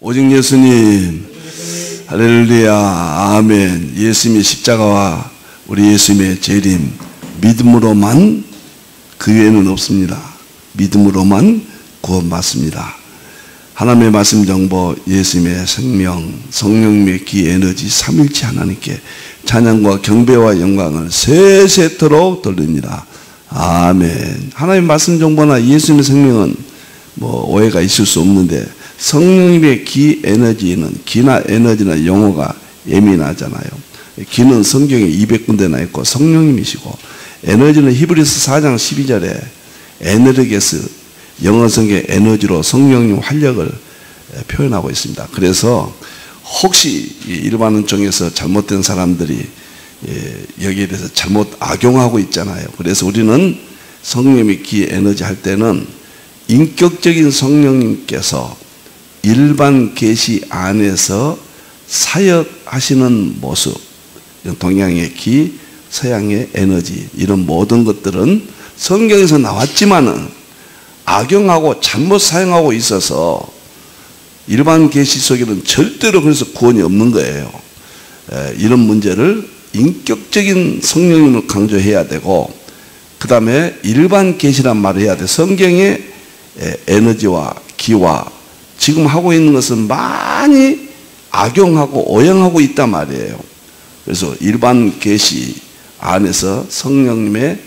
오직 예수님, 할렐루야, 아멘. 예수님의 십자가와 우리 예수님의 재림, 믿음으로만, 그 외에는 없습니다. 믿음으로만 구원받습니다. 하나님의 말씀 정보, 예수님의 생명, 성령님의 기 에너지, 삼일체 하나님께 찬양과 경배와 영광을 세세토록 돌립니다. 아멘. 하나님의 말씀 정보나 예수님의 생명은 오해가 있을 수 없는데, 성령님의 기 에너지는, 기나 에너지나 용어가 예민하잖아요. 기는 성경에 200군데나 있고 성령님이시고, 에너지는 히브리서 4장 12절에 에너르게스, 영어 성경의 에너지로 성령님 활력을 표현하고 있습니다. 그래서 혹시 일반 쪽에서 잘못된 사람들이 여기에 대해서 잘못 악용하고 있잖아요. 그래서 우리는 성령님의 기 에너지 할 때는 인격적인 성령님께서 일반 계시 안에서 사역하시는 모습, 동양의 기, 서양의 에너지, 이런 모든 것들은 성경에서 나왔지만은 악용하고 잘못 사용하고 있어서 일반 계시 속에는 절대로 그래서 구원이 없는 거예요. 이런 문제를 인격적인 성령님을 강조해야 되고, 그 다음에 일반 계시란 말을 해야 돼. 성경의 에너지와 기와 지금 하고 있는 것은 많이 악용하고 오용하고 있단 말이에요. 그래서 일반 계시 안에서 성령님의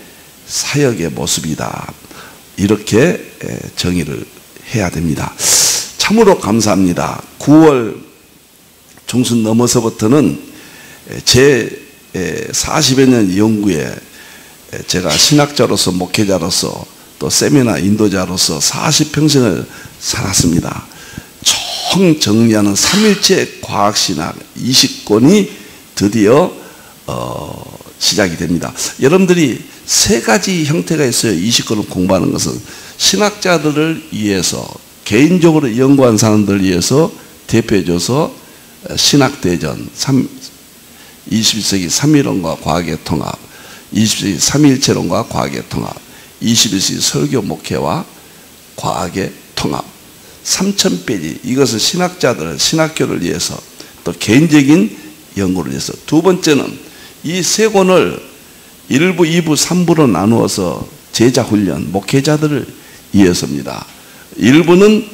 사역의 모습이다, 이렇게 정의를 해야 됩니다. 참으로 감사합니다. 9월 중순 넘어서부터는 제 40여 년 연구에 제가 신학자로서, 목회자로서, 또 세미나 인도자로서 40평생을 살았습니다. 총 정리하는 삼일체 과학신학 20권이 드디어 시작이 됩니다. 여러분들이 세 가지 형태가 있어요. 20권을 공부하는 것은 신학자들을 위해서, 개인적으로 연구한 사람들을 위해서 대표해줘서 신학대전, 21세기 3일론과 과학의 통합, 20세기 3일체론과 과학의 통합, 21세기 설교 목회와 과학의 통합, 3000페이지. 이것은 신학자들, 신학교를 위해서, 또 개인적인 연구를 위해서. 두 번째는 이 세 권을 1부, 2부, 3부로 나누어서 제자훈련, 목회자들을 위해서입니다. 1부는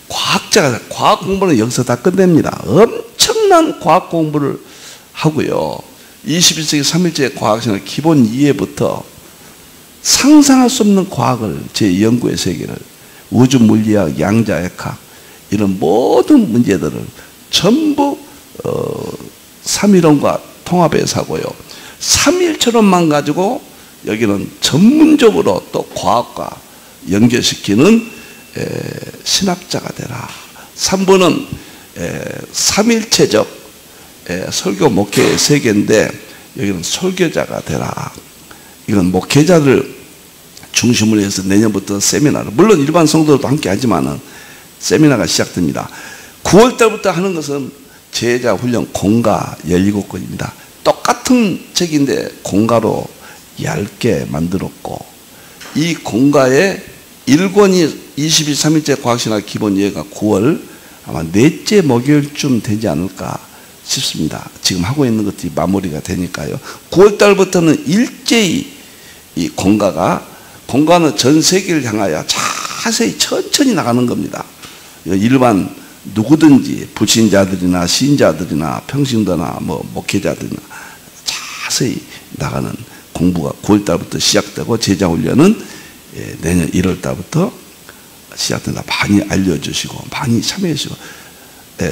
과학자가, 과학 공부는 여기서 다 끝냅니다. 엄청난 과학 공부를 하고요. 21세기 3일째 과학신학 기본 이해부터 상상할 수 없는 과학을, 제 연구의 세계를, 우주 물리학, 양자역학, 이런 모든 문제들을 전부 3일론과 통합해서 하고요. 3일처럼만 가지고 여기는 전문적으로 또 과학과 연결시키는 신학자가 되라. 3부는 3일체적 설교 목회의 세계인데, 여기는 설교자가 되라. 이건 목회자들 중심으로 해서 내년부터 세미나를, 물론 일반 성도들도 함께 하지만은 세미나가 시작됩니다. 9월 달부터 하는 것은 제자훈련 공가 17권입니다. 똑같은 책인데 공가로 얇게 만들었고, 이 공가의 1권이 23일째 과학신학 기본 이해가 9월 아마 넷째 목요일쯤 되지 않을까 싶습니다. 지금 하고 있는 것들이 마무리가 되니까요. 9월 달부터는 일제히 이 공가는 전 세계를 향하여 자세히 천천히 나가는 겁니다. 일반 누구든지 불신자들이나 신자들이나 평신도나 목회자들이나 자세히 나가는 공부가 9월 달부터 시작되고, 제자훈련은 내년 1월 달부터 시작된다. 많이 알려주시고 많이 참여해주시고,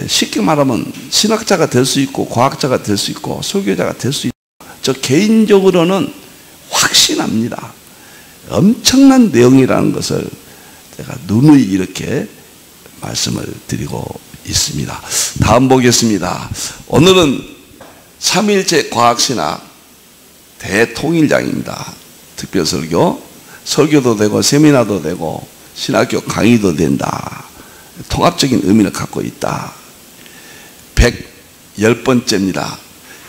쉽게 말하면 신학자가 될 수 있고 과학자가 될 수 있고 설교자가 될 수 있다. 저 개인적으로는 확신합니다. 엄청난 내용이라는 것을 제가 누누이 이렇게 말씀을 드리고 있습니다. 다음 보겠습니다. 오늘은 3일째 과학신학 대통일장입니다. 특별설교, 설교도 되고 세미나도 되고 신학교 강의도 된다. 통합적인 의미를 갖고 있다. 110번째입니다.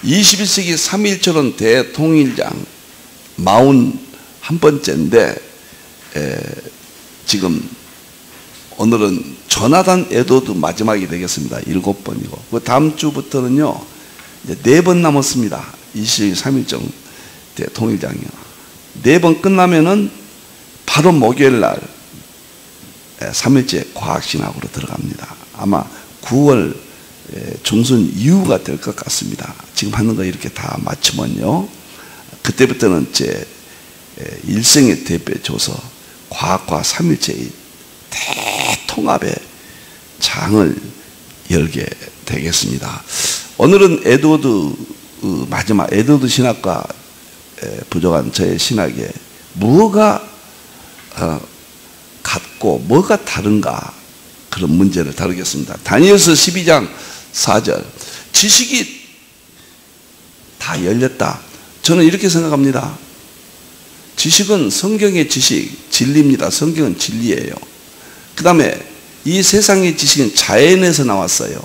21세기 3.1초론 대통일장 41번째인데 지금 오늘은 조나단 에드워드 마지막이 되겠습니다. 7번이고. 그 다음 주부터는요, 이제 4번 남았습니다. 23일정 통일장이요. 4번 끝나면은 바로 목요일 날 3일째 과학신학으로 들어갑니다. 아마 9월 중순 이후가 될 것 같습니다. 지금 하는 거 이렇게 다 맞추면요, 그때부터는 제 일생의 대표조서 과학과 3일째의 대통합의 장을 열게 되겠습니다. 오늘은 에드워드 마지막 에드워드 신학과 부족한 저의 신학에 뭐가 같고 뭐가 다른가, 그런 문제를 다루겠습니다. 다니엘서 12장 4절, 지식이 다 열렸다. 저는 이렇게 생각합니다. 지식은 성경의 지식, 진리입니다. 성경은 진리예요. 그 다음에 이 세상의 지식은 자연에서 나왔어요.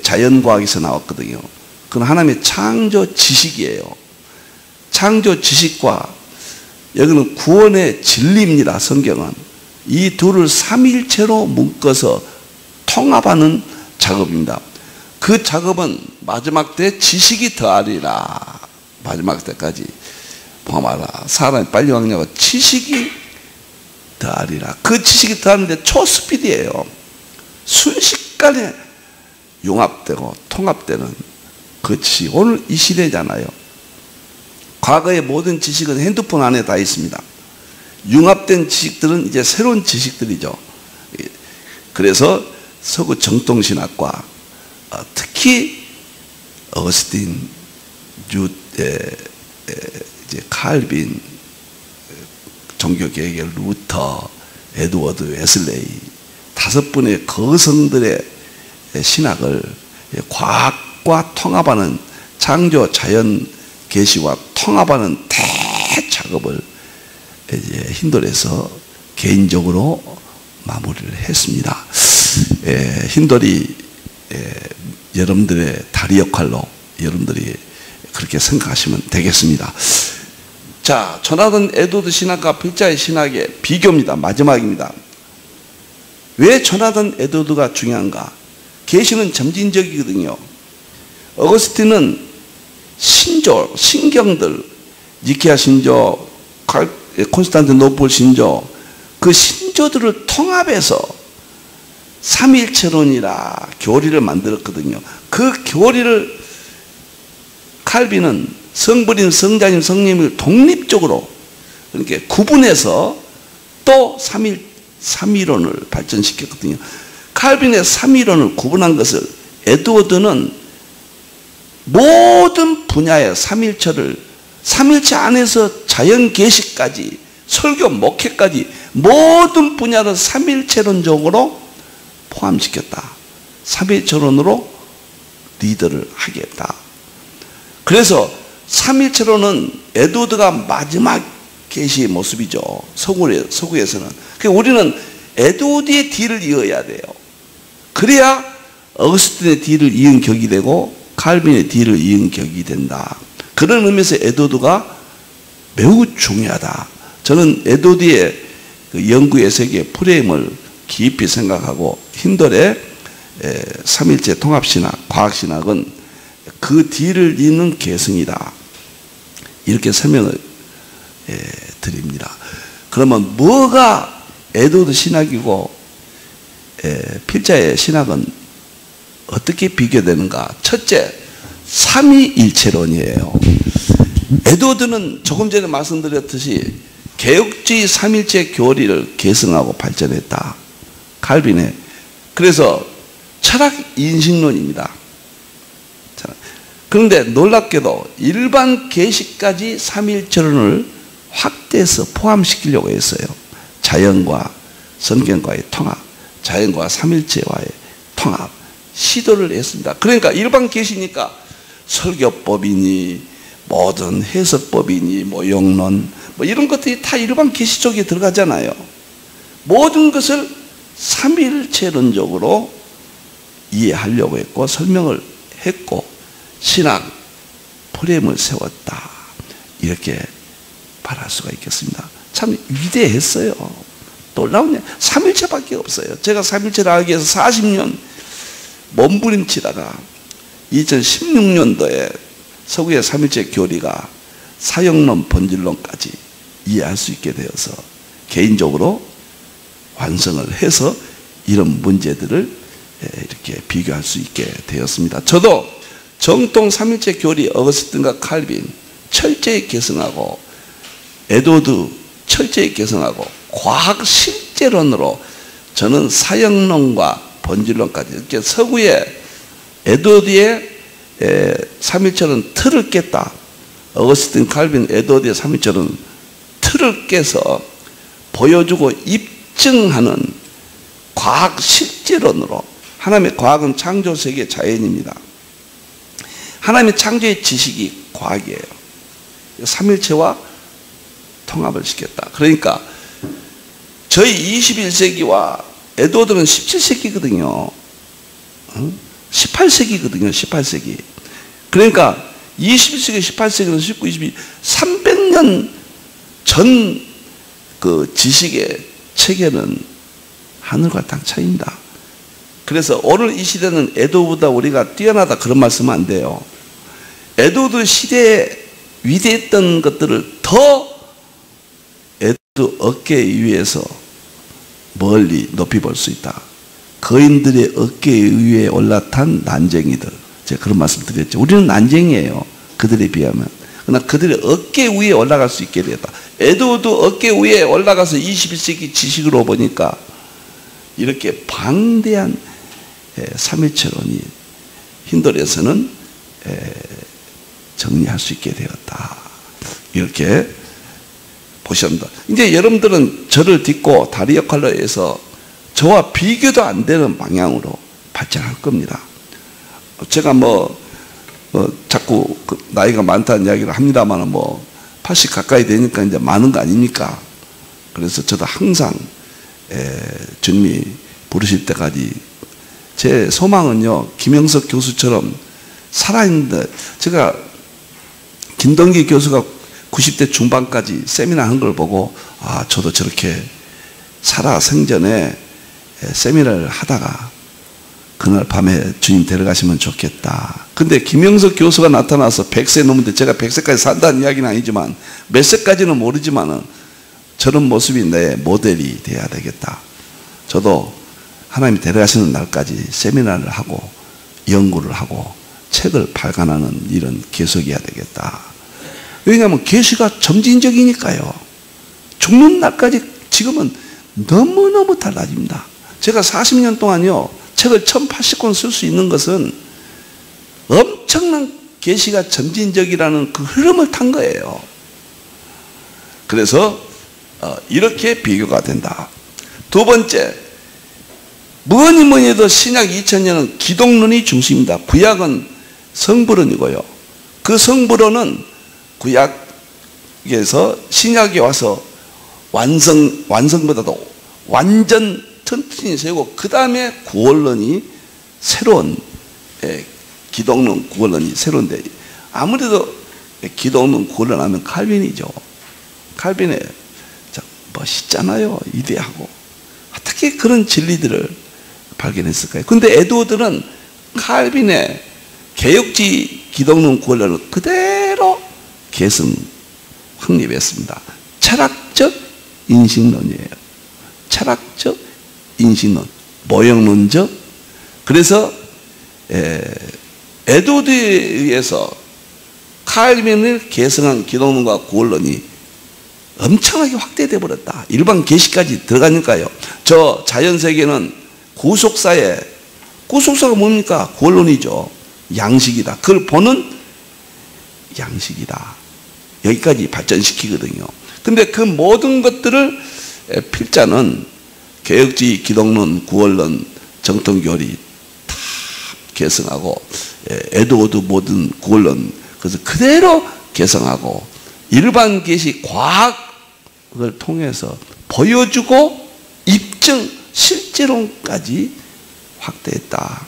자연과학에서 나왔거든요. 그건 하나님의 창조 지식이에요. 창조 지식과 여기는 구원의 진리입니다. 성경은 이 둘을 삼일체로 묶어서 통합하는 작업입니다. 그 작업은 마지막 때 지식이 더하리라. 마지막 때까지 포함하라. 사람이 빨리 왕냐고 지식이 더하리라. 그 지식이 더하는데 초스피드예요. 순식간에 융합되고 통합되는 그 지식. 오늘 이 시대잖아요. 과거의 모든 지식은 핸드폰 안에 다 있습니다. 융합된 지식들은 이제 새로운 지식들이죠. 그래서 서구 정통신학과, 특히 어거스틴, 이제 칼빈, 종교개혁의 루터, 에드워드 웨슬레이, 5분의 거성들의 신학을 과학과 통합하는, 창조 자연 계시와 통합하는 대작업을 이제 힌돌에서 개인적으로 마무리를 했습니다. 힌돌이 여러분들의 다리 역할로 여러분들이 그렇게 생각하시면 되겠습니다. 자, 조나단 에드워드 신학과 필자의 신학의 비교입니다. 마지막입니다. 왜 조나단 에드워드가 중요한가? 계시는 점진적이거든요. 어거스틴은 신조, 신경들, 니케아 신조, 콘스탄티노플 신조, 그 신조들을 통합해서 삼일체론이라 교리를 만들었거든요. 그 교리를 칼빈은 성부인, 성자님, 성령님을 독립적으로, 그러니까 구분해서 또 삼위론을 발전시켰거든요. 칼빈의 삼위론을 구분한 것을 에드워드는 모든 분야의 삼일체 안에서 자연계시까지, 설교 목회까지 모든 분야를 삼일체론적으로 포함시켰다. 삼일체론으로 리더를 하겠다. 그래서 삼일체론은 에드워드가 마지막 계시의 모습이죠. 서구에서는. 그러니까 우리는 에드워드의 뒤를 이어야 돼요. 그래야 어거스틴의 뒤를 이은 격이 되고 칼빈의 뒤를 이은 격이 된다. 그런 의미에서 에드워드가 매우 중요하다. 저는 에드워드의 그 연구의 세계 프레임을 깊이 생각하고 힌돌의 삼일체 통합신학, 과학신학은 그 뒤를 잇는 계승이다. 이렇게 설명을 드립니다. 그러면 뭐가 에드워드 신학이고 필자의 신학은 어떻게 비교되는가? 첫째, 삼위일체론이에요. 에드워드는 조금 전에 말씀드렸듯이 개혁주의 삼일체 교리를 계승하고 발전했다. 칼빈의. 그래서 철학 인식론입니다. 그런데 놀랍게도 일반 계시까지 삼일체론을 확대해서 포함시키려고 했어요. 자연과 성경과의 통합, 자연과 삼일체와의 통합 시도를 했습니다. 그러니까 일반 계시니까 설교법이니 모든 해석법이니 뭐 영론 뭐 이런 것들이 다 일반 계시 쪽에 들어가잖아요. 모든 것을 삼일체론적으로 이해하려고 했고 설명을 했고 신학 프레임을 세웠다. 이렇게 말할 수가 있겠습니다. 참 위대했어요. 놀라운 삼일체밖에 없어요. 제가 삼일체를 알기 위해서 40년 몸부림치다가 2016년도에 서구의 삼일체 교리가 사역론, 본질론까지 이해할 수 있게 되어서 개인적으로 완성을 해서 이런 문제들을 이렇게 비교할 수 있게 되었습니다. 저도 정통 삼일체 교리 어거스틴과 칼빈 철저히 계승하고 에드워드 철저히 계승하고 과학 실제론으로 저는 사역론과 본질론까지 이렇게 서구의 에드워드의 삼일체는 틀을 깼다. 어거스틴, 칼빈, 에드워드의 삼일체는 틀을 깨서 보여주고 입증하는 과학 실제론으로 하나님의 과학은 창조 세계 자연입니다. 하나님의 창조의 지식이 과학이에요. 삼일체와 통합을 시켰다. 그러니까 저희 21세기와 에드워드는 17세기거든요. 18세기거든요. 18세기. 그러니까 21세기, 18세기는 19, 22, 300년 전 그 지식의 체계는 하늘과 땅 차이입니다. 그래서 오늘 이 시대는 에드워드보다 우리가 뛰어나다 그런 말씀은 안 돼요. 에드워드 시대에 위대했던 것들을 더 에드워드 어깨 위에서 멀리 높이 볼 수 있다. 거인들의 어깨 위에 올라탄 난쟁이들. 제가 그런 말씀 드렸죠. 우리는 난쟁이에요. 그들에 비하면. 그러나 그들의 어깨 위에 올라갈 수 있게 되었다. 에드워드 어깨 위에 올라가서 21세기 지식으로 보니까 이렇게 방대한 삼일체론이 힌들에서는 정리할 수 있게 되었다. 이렇게 보십니다. 이제 여러분들은 저를 딛고 다리 역할로 해서 저와 비교도 안 되는 방향으로 발전할 겁니다. 제가 자꾸 나이가 많다는 이야기를 합니다만 80 가까이 되니까 이제 많은 거 아닙니까? 그래서 저도 항상 주님이 부르실 때까지 제 소망은요, 김영석 교수처럼 살아있는데, 제가 김동기 교수가 90대 중반까지 세미나 한 걸 보고 저도 저렇게 살아 생전에 세미나를 하다가 그날 밤에 주님 데려가시면 좋겠다. 근데 김영석 교수가 나타나서 100세 넘는데, 제가 100세까지 산다는 이야기는 아니지만 몇 세까지는 모르지만은 저런 모습이 내 모델이 돼야 되겠다. 저도 하나님이 데려가시는 날까지 세미나를 하고 연구를 하고 책을 발간하는 일은 계속해야 되겠다. 왜냐하면 계시가 점진적이니까요. 죽는 날까지 지금은 너무너무 달라집니다. 제가 40년 동안요, 책을 1080권 쓸 수 있는 것은 엄청난 계시가 점진적이라는 그 흐름을 탄 거예요. 그래서 이렇게 비교가 된다. 두 번째, 뭐니 해도 신약 2000년은 기독론이 중심입니다. 구약은 성부론이고요. 그 성부론은 구약에서 신약에 와서 완성보다도 완전 튼튼히 세우고, 그 다음에 구원론이 새로운, 기독론 구원론이 새로운데, 아무래도 기독론 구원론 하면 칼빈이죠. 칼빈의 멋있잖아요. 이대하고. 어떻게 그런 진리들을 발견했을까요? 근데 에드워드는 칼빈의 개혁지 기독론 구원론을 그대로 계승 확립했습니다. 철학적 인식론이에요. 철학적 인식론, 모형론적. 그래서 에드워드에 의해서 칼빈을 계승한 기독론과 구원론이 엄청나게 확대되어 버렸다. 일반 계시까지 들어가니까요. 저 자연세계는 구속사가 뭡니까? 구원론이죠. 양식이다. 그걸 보는 양식이다. 여기까지 발전시키거든요. 근데 그 모든 것들을 필자는 개혁주의, 기독론, 구원론, 정통교리 다 계승하고, 에드워드 모든 구원론, 그래서 그대로 계승하고, 일반 계시 과학을 통해서 보여주고 입증, 실제론까지 확대했다.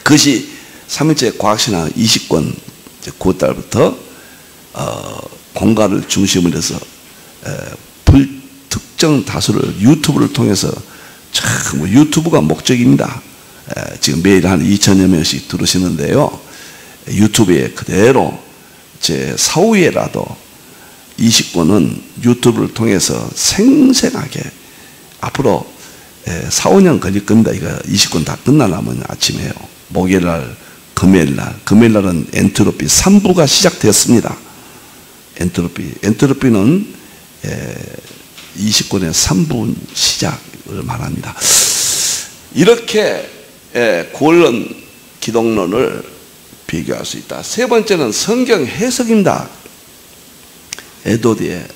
그것이 삼일째 과학신학 20권 9월달부터 공간을 중심으로 해서 불특 특정 다수를 유튜브를 통해서 참 유튜브가 목적입니다. 지금 매일 한 2,000여 명씩 들으시는데요. 유튜브에 그대로 제 사후에라도 이 식구는 유튜브를 통해서 생생하게 앞으로 4, 5년 걸릴 겁니다. 이거 20권 다 끝나려면 아침에요. 목요일날, 금요일날은 엔트로피 3부가 시작되었습니다. 엔트로피는 20권의 3부 시작을 말합니다. 이렇게 구원론, 기독론을 비교할 수 있다. 세 번째는 성경 해석입니다. 에도드의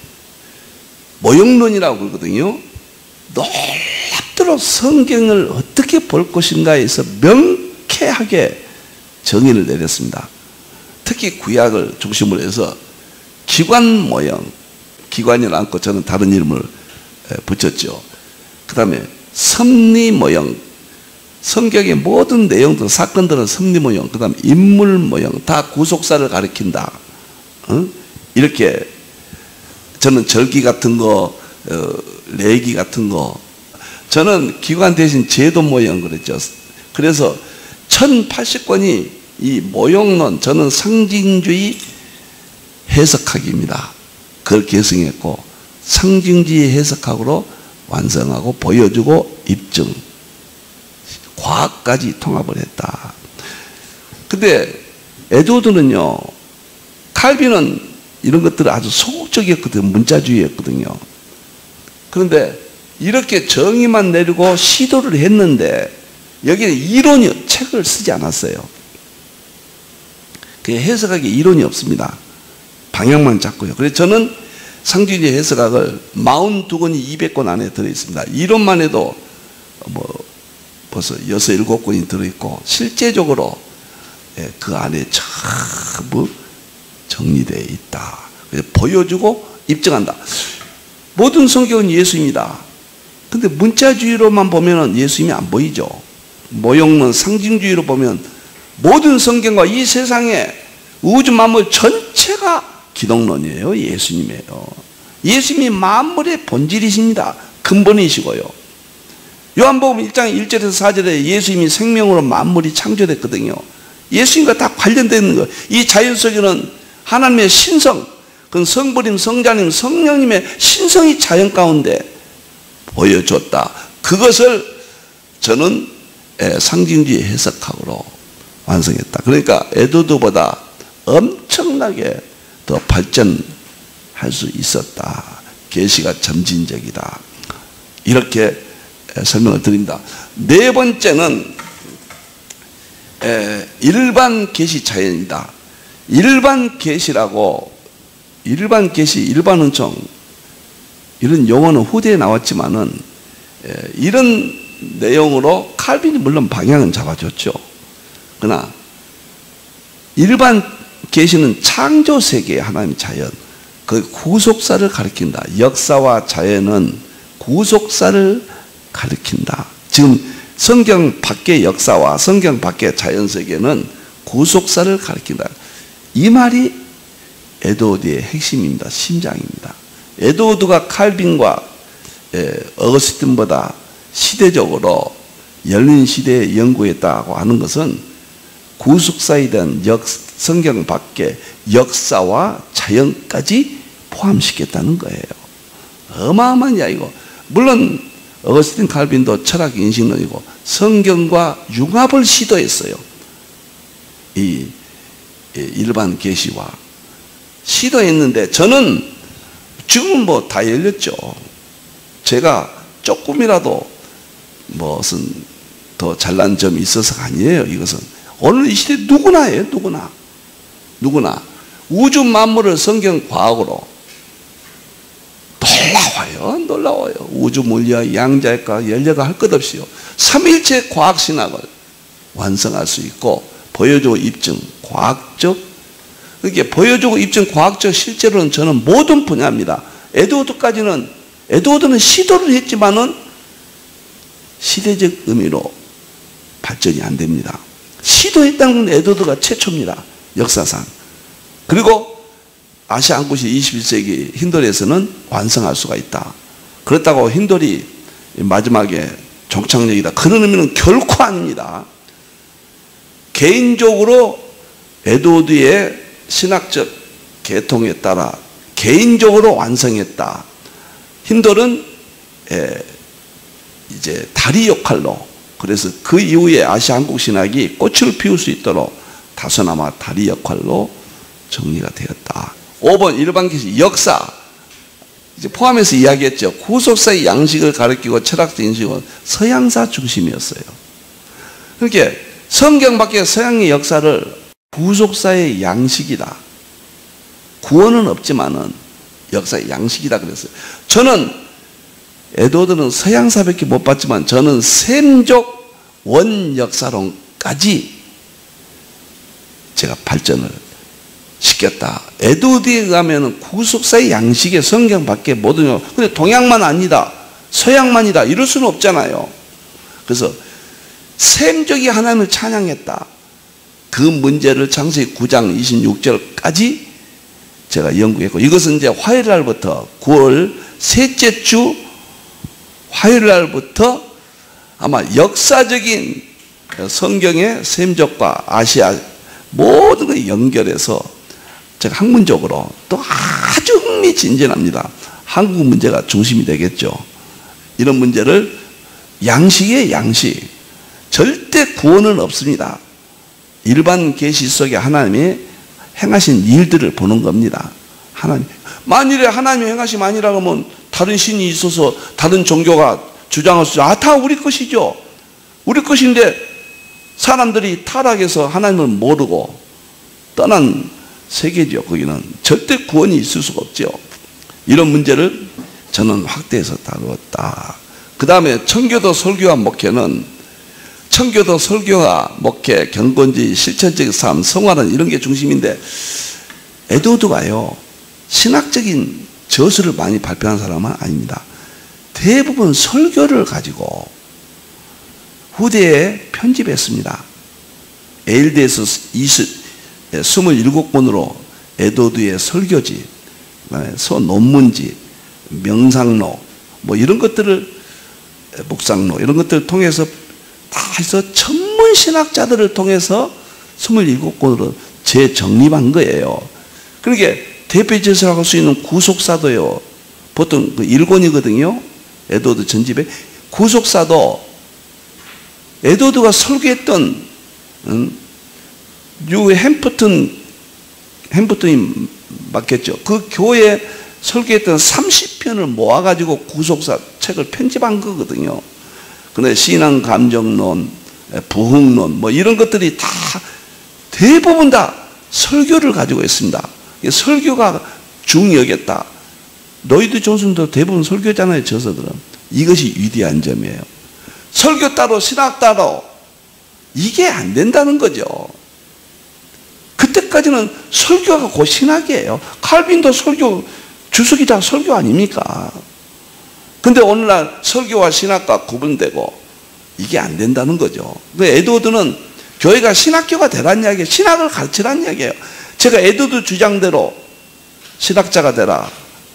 모형론이라고 그러거든요. 놀랍도록 성경을 어떻게 볼 것인가에서 명쾌하게 정의를 내렸습니다. 특히 구약을 중심으로 해서 기관 모형, 기관을 안고 저는 다른 이름을 붙였죠. 그 다음에 섭리 모형, 성경의 모든 내용들, 사건들은 섭리 모형, 그 다음에 인물 모형, 다 구속사를 가리킨다. 이렇게 저는 절기 같은 거, 레기 같은 거, 저는 기관 대신 제도 모형 그랬죠. 그래서 1080권이 이 모형론, 저는 상징주의 해석학입니다. 그걸 계승했고 상징주의 해석학으로 완성하고 보여주고 입증, 과학까지 통합을 했다. 근데 에드워드는요, 칼빈은 이런 것들을 아주 소극적이었거든요. 문자주의였거든요. 그런데 이렇게 정의만 내리고 시도를 했는데 여기는 이론이, 책을 쓰지 않았어요. 그 해석학에 이론이 없습니다. 방향만 잡고요. 그래서 저는 상징주의 해석학을 42권이 200권 안에 들어있습니다. 이론만 해도 벌써 6, 7권이 들어있고 실제적으로 그 안에 전부 정리되어 있다. 그래서 보여주고 입증한다. 모든 성경은 예수입니다. 근데 문자주의로만 보면 예수님이 안 보이죠. 모형론, 상징주의로 보면 모든 성경과 이 세상의 우주 만물 전체가 기독론이에요. 예수님이에요. 예수님이 만물의 본질이십니다. 근본이시고요. 요한복음 1장 1절에서 4절에 예수님이 생명으로 만물이 창조됐거든요. 예수님과 다 관련되는 거예요. 이 자연 속에는 하나님의 신성, 그 성부님, 성자님, 성령님의 신성이 자연 가운데 보여줬다. 그것을 저는 상징주의 해석학으로 완성했다. 그러니까 에드워드보다 엄청나게 더 발전할 수 있었다. 계시가 점진적이다. 이렇게 설명을 드립니다. 네 번째는 일반 계시 자연이다. 일반 계시라고, 일반 계시, 일반 은총, 이런 용어는 후대에 나왔지만은 이런 내용으로 칼빈이 물론 방향은 잡아줬죠. 그러나 일반 계시는 창조 세계의 하나님의 자연, 그 구속사를 가리킨다. 역사와 자연은 구속사를 가리킨다. 지금 성경 밖의 역사와 성경 밖의 자연 세계는 구속사를 가리킨다. 이 말이 에드워드의 핵심입니다. 심장입니다. 에드워드가 칼빈과 어거스틴보다 시대적으로 열린 시대에 연구했다고 하는 것은 구속사에 대한 성경 밖의 역사와 자연까지 포함시켰다는 거예요. 어마어마한 이야기고, 물론 어거스틴 칼빈도 철학 인식론이고 성경과 융합을 시도했어요. 이 일반 계시와 시도했는데 저는 지금은 뭐 다 열렸죠. 제가 조금이라도 무슨 더 잘난 점이 있어서가 아니에요. 이것은 오늘 이 시대 누구나 해요. 누구나 우주 만물을 성경 과학으로 놀라워요. 우주 물리학, 양자역학, 연력학 할 것 없이요. 삼일체 과학 신학을 완성할 수 있고 보여주고 입증, 과학적, 그게 보여주고 입증, 과학적 실제로는 저는 모든 분야입니다. 에드워드는 시도를 했지만은 시대적 의미로 발전이 안 됩니다. 시도했다는 건 에드워드가 최초입니다. 역사상. 그리고 아시아 안구시 21세기 힌돌에서는 완성할 수가 있다. 그렇다고 힌돌이 마지막에 종착역이다, 그런 의미는 결코 아닙니다. 개인적으로 에드워드의 신학적 계통에 따라 개인적으로 완성했다. 힌돌은 이제 다리 역할로, 그래서 그 이후에 아시아 한국 신학이 꽃을 피울 수 있도록 다소나마 다리 역할로 정리가 되었다. 5번 일반 계시 역사, 이제 포함해서 이야기했죠. 구속사의 양식을 가리키고 철학적 인식은 서양사 중심이었어요. 그러니까 성경 밖에 서양의 역사를 구속사의 양식이다, 구원은 없지만은 역사의 양식이다 그랬어요. 저는 에드워드는 서양사밖에 못 봤지만 저는 셈족 원역사론까지 제가 발전을 시켰다. 에드워드에 의하면 구속사의 양식의 성경 밖에 모든, 근데 동양만 아니다, 서양만이다 이럴 수는 없잖아요. 그래서 셈족이 하나님을 찬양했다. 그 문제를 창세기 9장 26절까지 제가 연구했고, 이것은 이제 화요일날부터 9월 셋째 주 화요일날부터 아마 역사적인 성경의 셈족과 아시아 모든 걸 연결해서 제가 학문적으로 또 아주 흥미진진합니다. 한국 문제가 중심이 되겠죠. 이런 문제를 양식의 양식, 절대 구원은 없습니다. 일반 계시 속에 하나님이 행하신 일들을 보는 겁니다. 하나님, 만일에 하나님이 행하심 아니라고 하면 다른 신이 있어서 다른 종교가 주장할 수 있죠. 다 우리 것이죠. 우리 것인데 사람들이 타락해서 하나님을 모르고 떠난 세계죠. 거기는 절대 구원이 있을 수가 없죠. 이런 문제를 저는 확대해서 다루었다. 그 다음에 청교도 설교와 목회는, 청교도 설교와 목회, 경건주의, 실천적 삶, 성화론 이런 게 중심인데, 에드워드가요 신학적인 저서를 많이 발표한 사람은 아닙니다. 대부분 설교를 가지고 후대에 편집했습니다. 에일드에서 27권으로 에드워드의 설교지, 논문지, 명상록 뭐 이런 것들을, 묵상록 이런 것들을 통해서 다 해서 전문 신학자들을 통해서 27권으로 재정립한 거예요. 그러니까 대표제서라고 할 수 있는 구속사도요, 보통 그 1권이거든요. 에드워드 전집에. 구속사도 에드워드가 설교했던 뉴 햄프턴이 맞겠죠. 그 교회 설교했던 30편을 모아가지고 구속사 책을 편집한 거거든요. 근데 신앙 감정론, 부흥론 뭐 이런 것들이 다 대부분 다 설교를 가지고 있습니다. 설교가 중요하겠다. 로이드 존슨도 대부분 설교잖아요. 저서들은. 이것이 위대한 점이에요. 설교 따로 신학 따로 이게 안 된다는 거죠. 그때까지는 설교가 곧 신학이에요. 칼빈도 설교, 주석이 다 설교 아닙니까? 근데 오늘날 설교와 신학과 구분되고 이게 안 된다는 거죠. 에드워드는 교회가 신학교가 되라는 이야기예요. 신학을 가르치라는 이야기예요. 제가 에드워드 주장대로 신학자가 되라,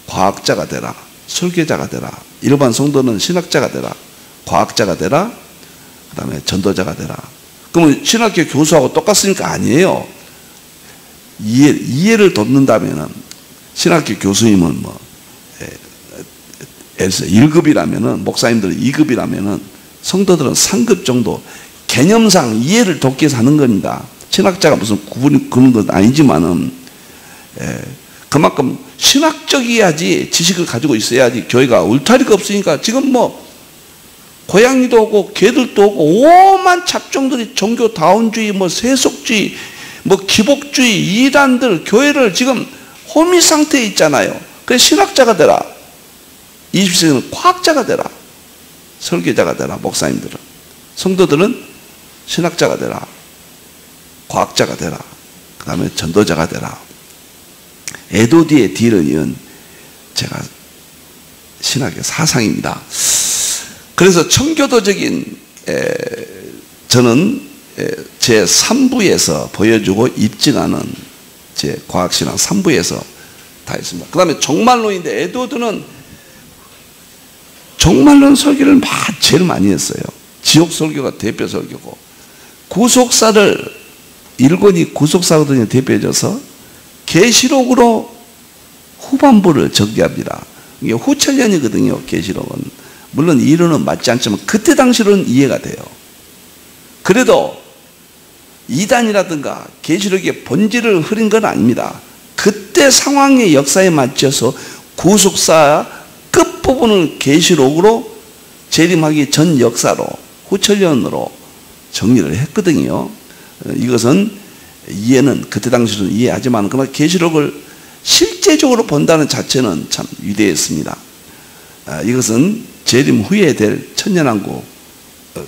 과학자가 되라, 설교자가 되라. 일반 성도는 신학자가 되라, 과학자가 되라, 그 다음에 전도자가 되라. 그러면 신학교 교수하고 똑같습니까? 아니에요. 이해를 돕는다면은 신학교 교수님은 뭐 1급이라면은 목사님들은 2급이라면은 성도들은 3급 정도 개념상 이해를 돕기 위해서 하는 겁니다. 신학자가 무슨 구분 그런 건 아니지만은 그만큼 신학적이어야지, 지식을 가지고 있어야지. 교회가 울타리가 없으니까 지금 뭐 고양이도 오고 개들도 오고 오만 잡종들이 종교다운주의, 뭐 세속주의, 뭐 기복주의 이단들 교회를 지금 호미 상태에 있잖아요. 그래서 신학자가 되라. 20세기는 과학자가 되라. 설교자가 되라. 목사님들은. 성도들은 신학자가 되라. 과학자가 되라. 그 다음에 전도자가 되라. 에드워드의 뒤를 이은 제가 신학의 사상입니다. 그래서 청교도적인 저는 제 3부에서 보여주고 입증하는 제 과학신학 3부에서 다 있습니다. 그 다음에 종말론인데 에드워드는 종말론 설교를 제일 많이 했어요. 지옥 설교가 대표 설교고, 구속사를 일권이 구속사거든요. 대표해져서 계시록으로 후반부를 전개합니다. 이게 후천년이거든요. 계시록은 물론 이론은 맞지 않지만 그때 당시로는 이해가 돼요. 그래도 이단이라든가 계시록의 본질을 흐린 건 아닙니다. 그때 상황의 역사에 맞춰서 구속사 끝부분을 계시록으로 재림하기 전 역사로 후천년으로 정리를 했거든요. 이것은 이해는 그때 당시로는 이해하지만 그러나 계시록을 실제적으로 본다는 자체는 참 위대했습니다. 이것은 재림 후에 될 천년왕국,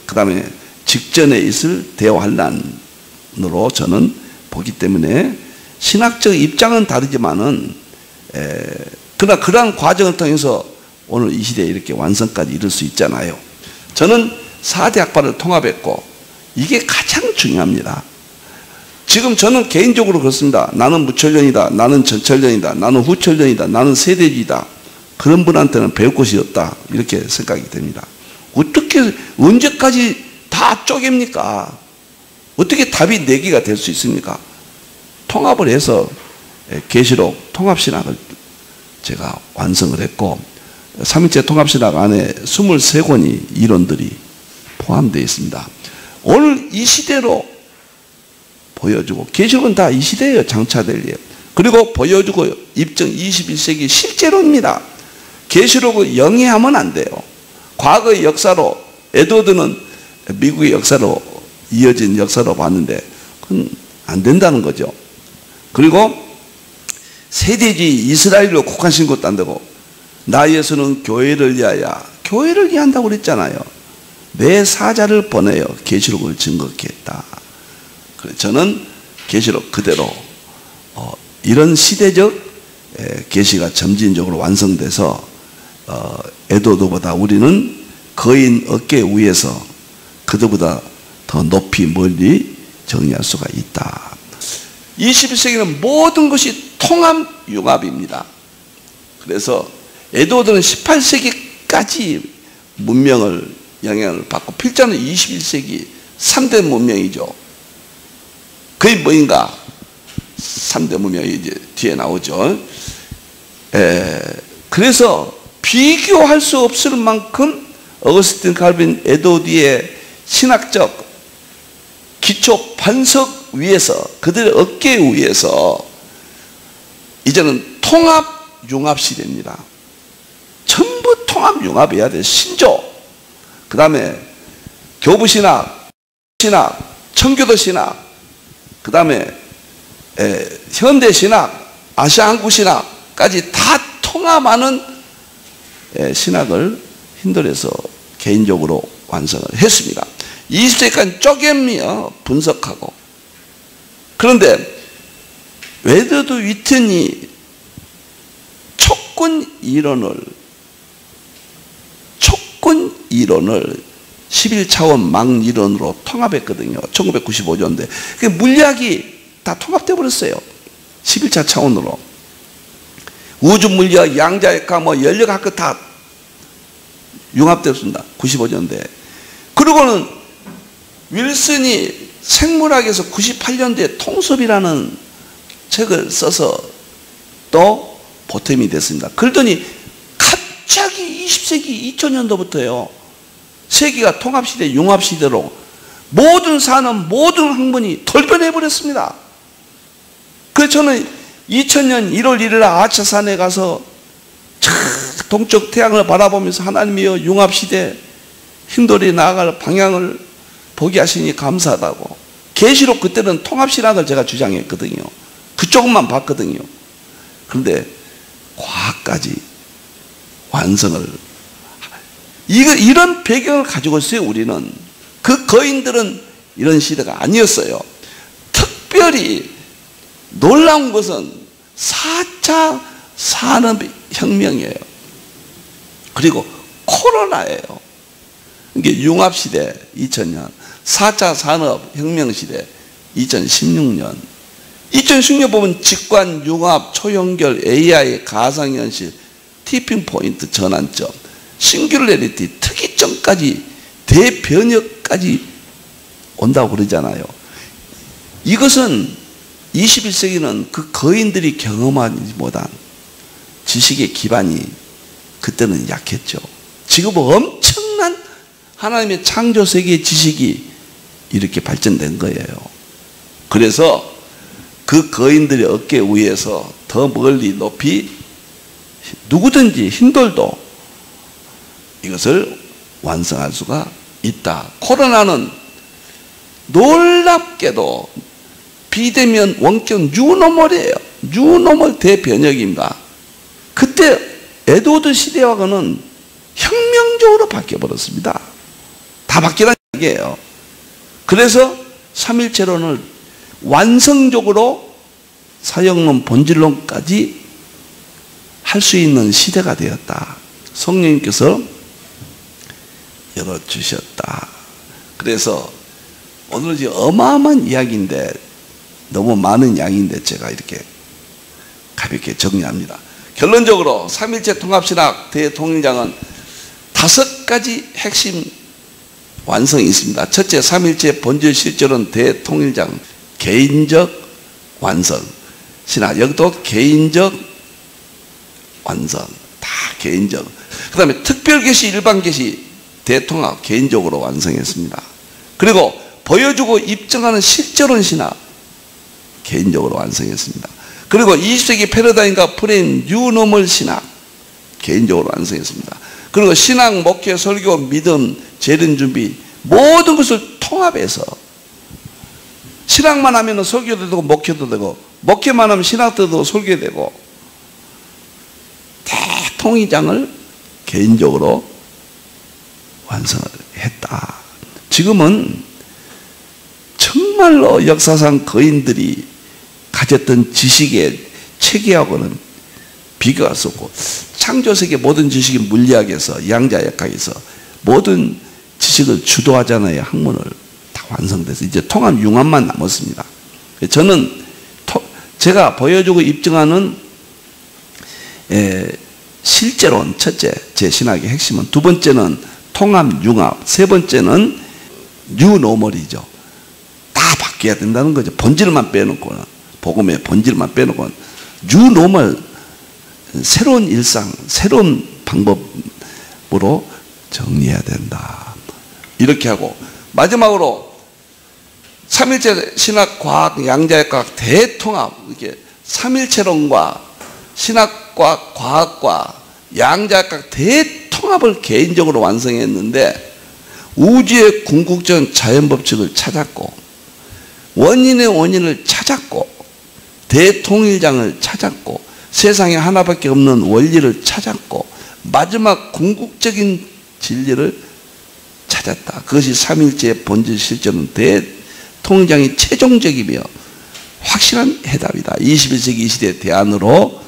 그 다음에 직전에 있을 대환란으로 저는 보기 때문에 신학적 입장은 다르지만은 그러나 그러한 과정을 통해서 오늘 이 시대에 이렇게 완성까지 이룰 수 있잖아요. 저는 4대 학파를 통합했고 이게 가장 중요합니다. 지금 저는 개인적으로 그렇습니다. 나는 무천년이다, 나는 전천년이다, 나는 후천년이다, 나는 세대주의다. 그런 분한테는 배울 것이 없다, 이렇게 생각이 됩니다. 어떻게 언제까지 다 쪼갭니까? 어떻게 답이 4개가 될 수 있습니까? 통합을 해서 계시록 통합신학을 제가 완성을 했고, 삼위일체 통합신학 안에 23권의 이론들이 포함되어 있습니다. 오늘 이 시대로 보여주고, 계시록은 다 이 시대에 장차될 일, 그리고 보여주고 입증 21세기 실제로입니다. 계시록을 영해하면 안 돼요. 과거의 역사로, 에드워드는 미국의 역사로 이어진 역사로 봤는데 그건 안 된다는 거죠. 그리고 세대주의 이스라엘로 국한신 것도 안 되고, 나 예수는 교회를 위하여, 교회를 위한다고 그랬잖아요. 내 사자를 보내어 계시록을 증거케 했다. 저는 계시록 그대로 이런 시대적 계시가 점진적으로 완성돼서 에드워드보다 우리는 거인 어깨 위에서 그들보다 더 높이 멀리 정리할 수가 있다. 21세기는 모든 것이 통합융합입니다. 그래서 에드워드는 18세기까지 문명을 영향을 받고, 필자는 21세기 3대 문명이죠. 그게 뭐인가? 3대 문명이 이제 뒤에 나오죠. 그래서 비교할 수 없을 만큼 어거스틴, 칼빈, 에드워드의 신학적 기초 반석 위에서, 그들의 어깨 위에서 이제는 통합융합 시대입니다. 전부 통합융합해야 돼. 신조, 그 다음에 교부신학, 청교도 신학, 그 다음에 현대신학, 아시아한국신학까지 다 통합하는 신학을 힌들에서 개인적으로 완성을 했습니다. 20세기까지 쪼개며 분석하고, 그런데 웨드드 위튼이 촉군 이론을 11차원 망이론으로 통합했거든요. 1995년대. 물리학이 다 통합되어 버렸어요. 11차 차원으로. 우주물리학, 양자역학, 연력학 다 융합되었습니다. 95년대. 그리고는 윌슨이 생물학에서 98년도에 통섭이라는 책을 써서 또 보탬이 됐습니다. 그러더니 갑자기 20세기 2000년도부터요. 세계가 통합시대, 융합시대로 모든 산업, 모든 학문이 돌변해버렸습니다. 그래서 저는 2000년 1월 1일 아차산에 가서 동쪽 태양을 바라보면서 하나님이여 융합시대 힘돌이 나아갈 방향을 보게 하시니 감사하다고. 계시록 그때는 통합신학을 제가 주장했거든요. 그쪽만 봤거든요. 그런데 과학까지 완성을, 이런 배경을 가지고 있어요. 우리는. 그 거인들은 이런 시대가 아니었어요. 특별히 놀라운 것은 4차 산업혁명이에요. 그리고 코로나예요. 이게 융합시대 2000년, 4차 산업혁명시대 2016년. 2016년 보면 직관, 융합, 초연결, AI, 가상현실, 티핑 포인트, 전환점. 싱귤레리티, 특이점까지, 대변혁까지 온다고 그러잖아요. 이것은 21세기는 그 거인들이 경험하지 못한 지식의 기반이 그때는 약했죠. 지금은 엄청난 하나님의 창조 세계의 지식이 이렇게 발전된 거예요. 그래서 그 거인들의 어깨 위에서 더 멀리 높이 누구든지 힘들도 이것을 완성할 수가 있다. 코로나는 놀랍게도 비대면 원격 뉴노멀이에요. 뉴노멀 대변혁입니다. 그때 에드워드 시대와는 혁명적으로 바뀌어버렸습니다. 다 바뀌란 얘기예요. 그래서 삼일체론을 완성적으로 사역론, 본질론까지 할 수 있는 시대가 되었다. 성령님께서 열어주셨다. 그래서 오늘 이제 어마어마한 이야기인데, 너무 많은 양인데 제가 이렇게 가볍게 정리합니다. 결론적으로 삼일체 통합신학 대통일장은 5가지 핵심 완성이 있습니다. 첫째, 삼일체 본질 실존은 대통일장 개인적 완성 신학. 여기도 개인적 완성, 다 개인적. 그 다음에 특별계시, 일반계시 대통합 개인적으로 완성했습니다. 그리고 보여주고 입증하는 실존론 신학 개인적으로 완성했습니다. 그리고 20세기 패러다임과 프레임 뉴노멀 신학 개인적으로 완성했습니다. 그리고 신앙, 목회, 설교, 믿음, 재련 준비 모든 것을 통합해서 신앙만 하면 설교도 되고 목회도 되고, 목회만 하면 신학도 되고 설교도 되고, 대통일장을 개인적으로 완성을 했다. 지금은 정말로 역사상 거인들이 가졌던 지식의 체계하고는 비교할 수 없고, 창조세계 모든 지식이 물리학에서, 양자역학에서 모든 지식을 주도하잖아요. 학문을 다 완성돼서 이제 통합 융합만 남았습니다. 저는 제가 보여주고 입증하는 실제론, 첫째 제 신학의 핵심은, 두 번째는 통합 융합, 세 번째는 뉴노멀이죠. 다 바뀌어야 된다는 거죠. 본질만 빼놓고는, 복음의 본질만 빼놓고는 뉴노멀, 새로운 일상, 새로운 방법으로 정리해야 된다. 이렇게 하고, 마지막으로 삼일체 신학, 과학, 양자역학 대통합, 이렇게 삼일체론과 신학과 과학과 양자역학 대통합을 개인적으로 완성했는데, 우주의 궁극적 자연법칙을 찾았고, 원인의 원인을 찾았고, 대통일장을 찾았고, 세상에 하나밖에 없는 원리를 찾았고, 마지막 궁극적인 진리를 찾았다. 그것이 삼일체의 본질 실존은 대통일장이 최종적이며 확실한 해답이다. 21세기 이 시대의 대안으로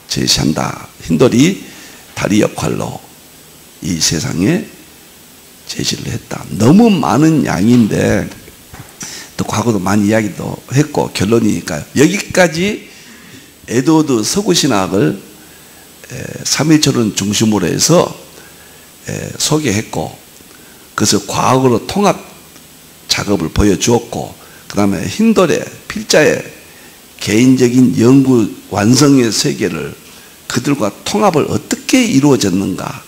제시한다. 흰돌이 다리 역할로 이 세상에 제시를 했다. 너무 많은 양인데, 또 과거도 많이 이야기도 했고 결론이니까요. 여기까지 에드워드 서구신학을 삼일체론 중심으로 해서 소개했고, 그래서 과학으로 통합 작업을 보여주었고, 그 다음에 흰돌의 필자의 개인적인 연구 완성의 세계를 그들과 통합을 어떻게 이루어졌는가,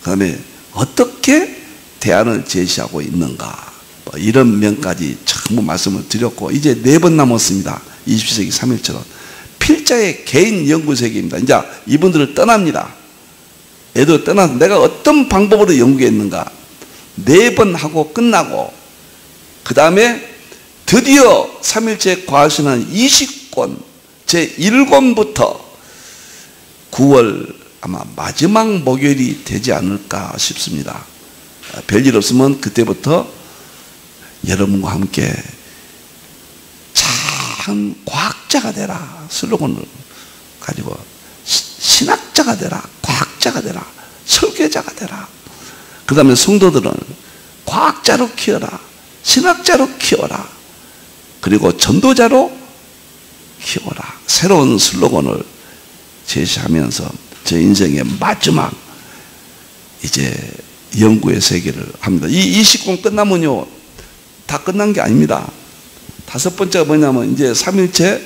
그 다음에 어떻게 대안을 제시하고 있는가, 뭐 이런 면까지 전부 말씀을 드렸고, 이제 4번 남았습니다. 20세기 삼일체론 필자의 개인 연구 세계입니다. 이제 이분들을 떠납니다. 애도 떠나서 내가 어떤 방법으로 연구했는가 4번 하고 끝나고, 그 다음에 드디어 삼일체 과학신학 20권 제1권부터 9월 아마 마지막 목요일이 되지 않을까 싶습니다. 별일 없으면 그때부터 여러분과 함께 참 과학자가 되라 슬로건을 가지고, 신학자가 되라, 과학자가 되라, 설계자가 되라. 그 다음에 성도들은 과학자로 키워라, 신학자로 키워라, 그리고 전도자로 키워라. 새로운 슬로건을 제시하면서 제 인생의 마지막 이제 연구의 세계를 합니다. 이 20권 끝나면요, 다 끝난 게 아닙니다. 다섯 번째가 뭐냐면 이제 삼일체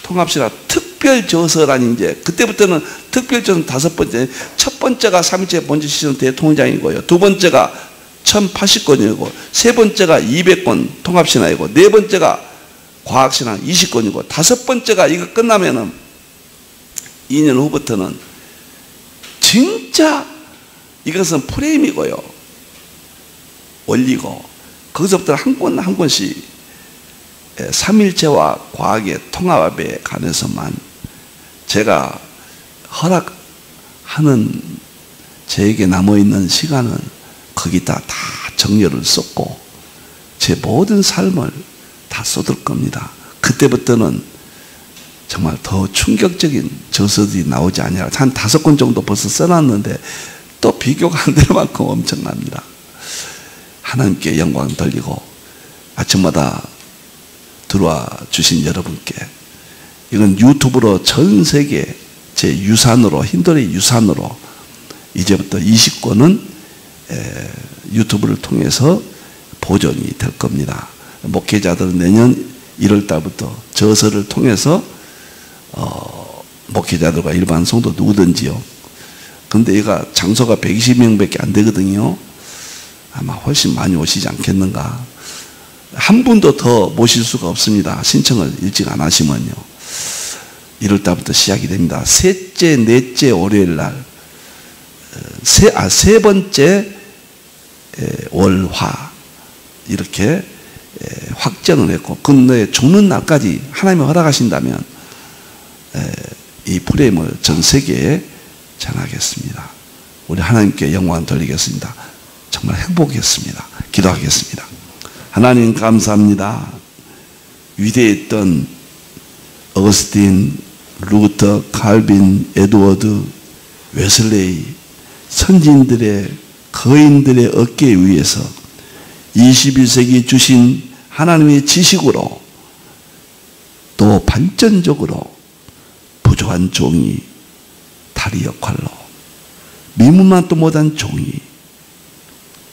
통합신학 특별저서라니, 이제 그때부터는 특별저서는 다섯 번째, 첫 번째가 삼일체 본질 시선 대통장이고요, 두 번째가 1080권이고, 세 번째가 200권 통합신학이고, 네 번째가 과학신학 20권이고, 다섯 번째가 이거 끝나면은 2년 후부터는 진짜 이것은 프레임이고요, 원리고, 거기서부터 한 권 한 권씩 삼일체와 과학의 통합에 관해서만 제가 허락하는, 저에게 남아있는 시간은 거기다 다 정열을 쏟고 제 모든 삶을 다 쏟을 겁니다. 그때부터는 정말 더 충격적인 저서들이 나오지 않냐. 한 5권 정도 벌써 써놨는데 또 비교가 안 될 만큼 엄청납니다. 하나님께 영광 돌리고, 아침마다 들어와 주신 여러분께, 이건 유튜브로 전 세계 제 유산으로, 힌돌의 유산으로 이제부터 20권은 유튜브를 통해서 보존이 될 겁니다. 목회자들은 내년 1월 달부터 저서를 통해서 목회자들과 일반 성도 누구든지요. 근데 얘가 장소가 120명밖에 안 되거든요. 아마 훨씬 많이 오시지 않겠는가. 한 분도 더 모실 수가 없습니다. 신청을 일찍 안 하시면요. 1월 달부터 시작이 됩니다. 셋째, 넷째 월요일 날, 세 번째 월화, 이렇게 확정을 했고, 근데 죽는 날까지 하나님이 허락하신다면 이 프레임을 전 세계에 전하겠습니다. 우리 하나님께 영광 돌리겠습니다. 정말 행복했습니다. 기도하겠습니다. 하나님 감사합니다. 위대했던 어거스틴, 루터, 칼빈, 에드워드, 웨슬레이, 선진들의, 거인들의 어깨 위에서 21세기 주신 하나님의 지식으로, 또 발전적으로 부족한 종이 다리 역할로, 미문만도 못한 종이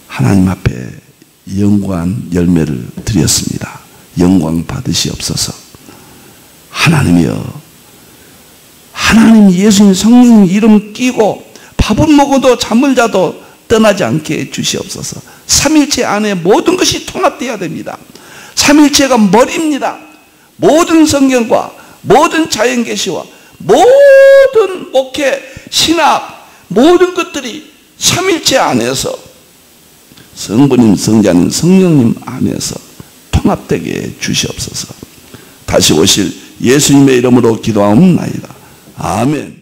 하나님 앞에 영광 열매를 드렸습니다. 영광 받으시옵소서. 하나님이여, 하나님 예수님 성령 이름 끼고 밥은 먹어도 잠을 자도 떠나지 않게 해주시옵소서. 삼일체 안에 모든 것이 통합되어야 됩니다. 삼일체가 머리입니다. 모든 성경과 모든 자연계시와 모든 목회, 신학, 모든 것들이 삼일체 안에서, 성부님, 성자님, 성령님 안에서 통합되게 해 주시옵소서. 다시 오실 예수님의 이름으로 기도하옵나이다. 아멘.